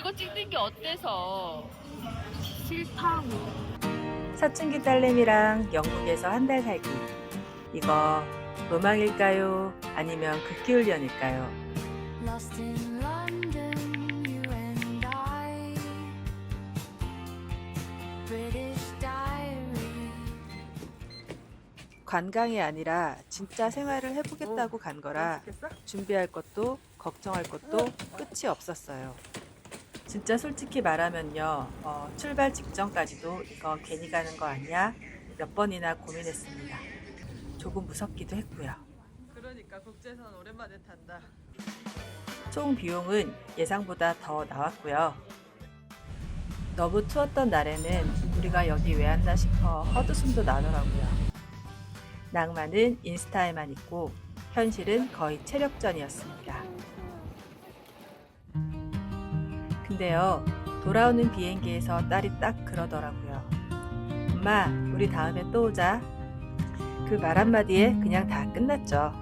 이거 찍는 게 어때서? 싫다고. 사춘기 딸내미랑 영국에서 한 달 살기. 이거 로망일까요? 아니면 극기훈련일까요? Lost in London, you and I. British Diary. 관광이 아니라 진짜 생활을 해보겠다고 간 거라 준비할 것도 걱정할 것도 끝이 없었어요. 진짜 솔직히 말하면요, 출발 직전까지도 이거 괜히 가는 거 아니야? 몇 번이나 고민했습니다. 조금 무섭기도 했고요. 그러니까 국제선 오랜만에 탄다. 총 비용은 예상보다 더 나왔고요. 너무 추웠던 날에는 우리가 여기 왜 왔나 싶어 헛웃음도 나더라고요. 낭만은 인스타에만 있고 현실은 거의 체력전이었습니다. 근데요, 돌아오는 비행기에서 딸이 딱 그러더라고요. 엄마, 우리 다음에 또 오자. 그 말 한마디에 그냥 다 끝났죠.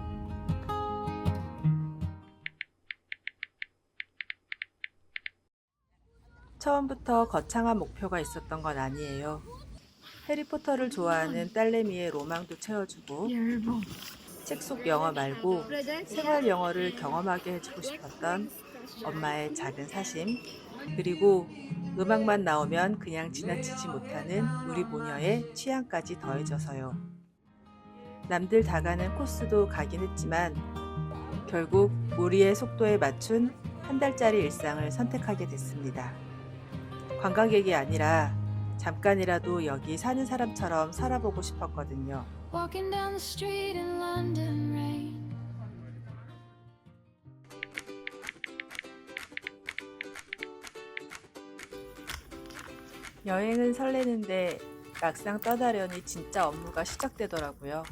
처음부터 거창한 목표가 있었던 건 아니에요. 해리포터를 좋아하는 딸내미의 로망도 채워주고 얇아. 책 속 영어 말고 생활 영어를 경험하게 해주고 싶었던 엄마의 작은 사심, 그리고 음악만 나오면 그냥 지나치지 못하는 우리 모녀의 취향까지 더해져서요. 남들 다 가는 코스도 가긴 했지만 결국 우리의 속도에 맞춘 한 달짜리 일상을 선택하게 됐습니다. 관광객이 아니라 잠깐이라도 여기 사는 사람처럼 살아보고 싶었거든요. Walking down the street in London rain. 여행은 설레는데 막상 떠나려니 진짜 업무가 시작되더라고요.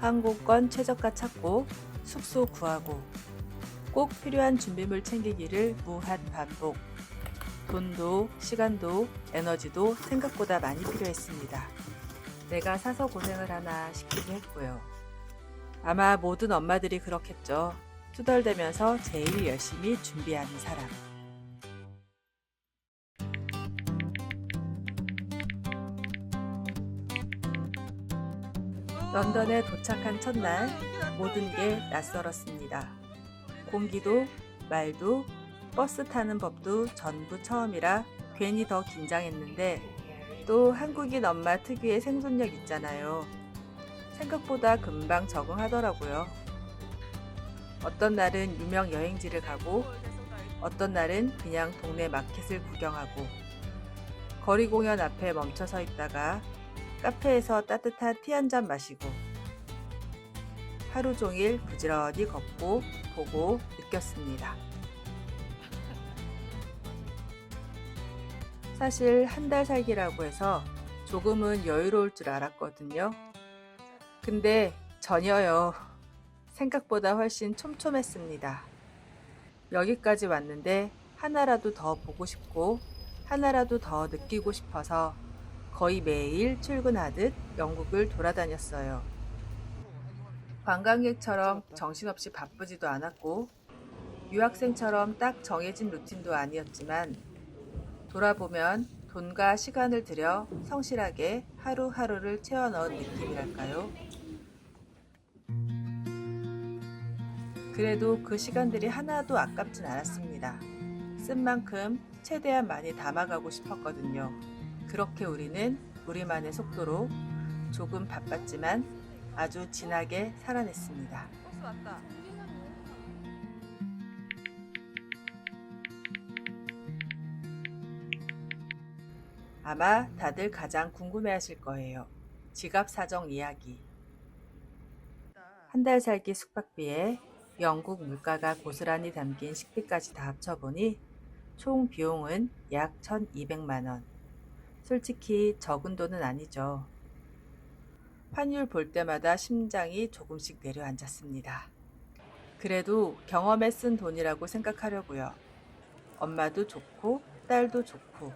항공권 최저가 찾고 숙소 구하고 꼭 필요한 준비물 챙기기를 무한 반복. 돈도 시간도 에너지도 생각보다 많이 필요했습니다. 내가 사서 고생을 하나 싶기도 했고요. 아마 모든 엄마들이 그렇겠죠. 투덜대면서 제일 열심히 준비하는 사람. 런던에 도착한 첫날 모든 게 낯설었습니다. 공기도 말도 버스 타는 법도 전부 처음이라 괜히 더 긴장했는데 또 한국인 엄마 특유의 생존력 있잖아요. 생각보다 금방 적응하더라고요. 어떤 날은 유명 여행지를 가고 어떤 날은 그냥 동네 마켓을 구경하고 거리 공연 앞에 멈춰 서 있다가 카페에서 따뜻한 티 한 잔 마시고 하루 종일 부지런히 걷고 보고 느꼈습니다. 사실 한 달 살기라고 해서 조금은 여유로울 줄 알았거든요. 근데 전혀요. 생각보다 훨씬 촘촘했습니다. 여기까지 왔는데 하나라도 더 보고 싶고 하나라도 더 느끼고 싶어서 거의 매일 출근하듯 영국을 돌아다녔어요. 관광객처럼 정신없이 바쁘지도 않았고 유학생처럼 딱 정해진 루틴도 아니었지만 돌아보면 돈과 시간을 들여 성실하게 하루하루를 채워넣은 느낌이랄까요? 그래도 그 시간들이 하나도 아깝진 않았습니다. 쓴 만큼 최대한 많이 담아가고 싶었거든요. 그렇게 우리는 우리만의 속도로 조금 바빴지만 아주 진하게 살아냈습니다. 버스 왔다. 아마 다들 가장 궁금해하실 거예요. 지갑 사정 이야기. 한 달 살기 숙박비에 영국 물가가 고스란히 담긴 식비까지 다 합쳐보니 총 비용은 약 1,200만 원. 솔직히 적은 돈은 아니죠. 환율 볼 때마다 심장이 조금씩 내려앉았습니다. 그래도 경험에 쓴 돈이라고 생각하려고요. 엄마도 좋고 딸도 좋고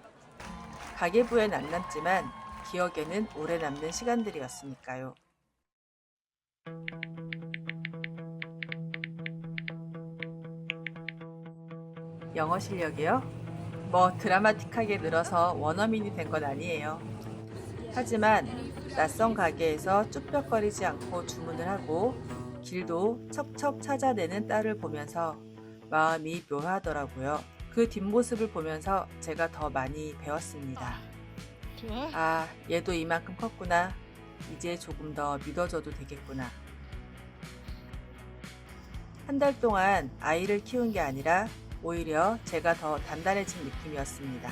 가계부엔 안 남지만 기억에는 오래 남는 시간들이었으니까요. 영어 실력이요? 뭐 드라마틱하게 늘어서 원어민이 된 건 아니에요. 하지만 낯선 가게에서 쭈뼛거리지 않고 주문을 하고 길도 척척 찾아내는 딸을 보면서 마음이 묘하더라고요. 그 뒷모습을 보면서 제가 더 많이 배웠습니다. 아, 얘도 이만큼 컸구나. 이제 조금 더 믿어줘도 되겠구나. 한 달 동안 아이를 키운 게 아니라 오히려 제가 더 단단해진 느낌이었습니다.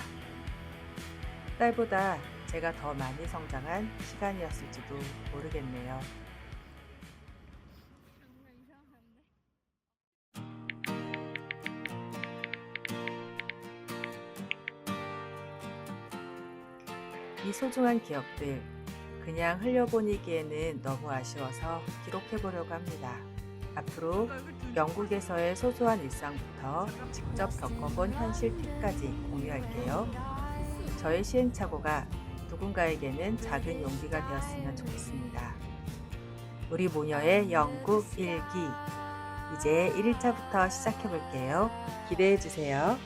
딸보다 제가 더 많이 성장한 시간이었을지도 모르겠네요. 이 소중한 기억들, 그냥 흘려보내기에는 너무 아쉬워서 기록해보려고 합니다. 앞으로 영국에서의 소소한 일상부터 직접 겪어본 현실 팁까지 공유할게요. 저의 시행착오가 누군가에게는 작은 용기가 되었으면 좋겠습니다. 우리 모녀의 영국 일기, 이제 1일차부터 시작해볼게요. 기대해주세요.